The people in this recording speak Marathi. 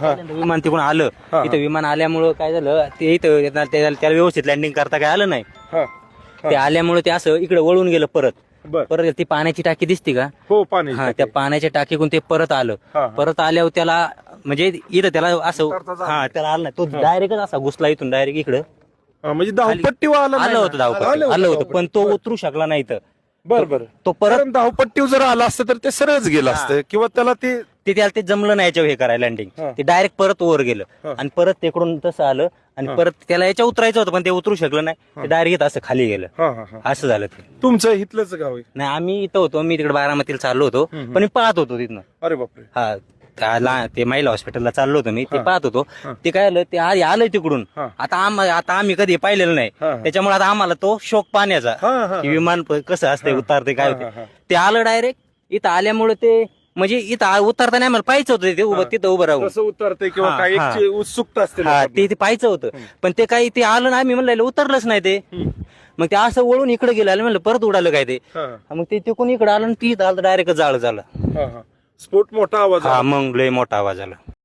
पहिल्यांदा विमान तिकडून आलं. इथं विमान आल्यामुळं काय झालं, ते इथं त्याला व्यवस्थित लँडिंग करता काय आलं नाही. ते आल्यामुळे ते असं इकडे वळून गेलं परत ती पाण्याची टाकी दिसती का? हो, पाणी. त्या पाण्याच्या टाकीतून ते परत आलं. परत आल्यावर त्याला म्हणजे इथं त्याला असं त्याला आलं नाही, तो डायरेक्टच असा घुसला इथून डायरेक्ट इकडं. म्हणजे धावपट्टीवर आलं होतं पण तो उतरू शकला नाही इथं. बरोबर. तो परत धावपट्टीवर जर आला असतं तर ते सरळच गेलं असतं, किंवा त्याला त्याला ते जमलं नाही याच्यावर हे करायला लँडिंग. ते डायरेक्ट परत वर गेलं आणि परत तिकडून तसं आलं आणि परत त्याला याच्या उतरायचं होतं पण ते उतरू शकलं नाही. ते डायरेक्ट असं खाली गेलं. असं झालं ते. तुमचं इथलंच गाव आहे? नाही, आम्ही इथं होतो, मी तिकडे बारामतीला चाललो होतो, पण मी पाहत होतो तिथनं. अरे बापरे. ते महिला हॉस्पिटलला चाललो होतो मी, ते पाहत होतो. ते काय आलं, ते आलंय तिकडून. आता आम्ही कधी पाहिलेलं नाही, त्याच्यामुळे आता आम्हाला तो शोक पाण्याचा की विमान कसं असते उतारते काय होते. ते आलं डायरेक्ट. इथं आल्यामुळे ते म्हणजे इथं उतरताना आम्हाला पाहायचं होतं ते तिथं उभं राहून कसं उतरते किंवा काही उत्सुकता असते. ते पाहायचं होतं, पण ते काही ते आलं ना, आम्ही म्हणलं उतरलंच नाही ते. मग ते असं वळून इकडे गेलं, म्हणलं परत उडालं काय ते. मग ते तिकडून इकडे आलं आणि ती डायरेक्ट जाळ झालं. स्फोट मोठा आवाज. मग लय मोठा आवाज आला.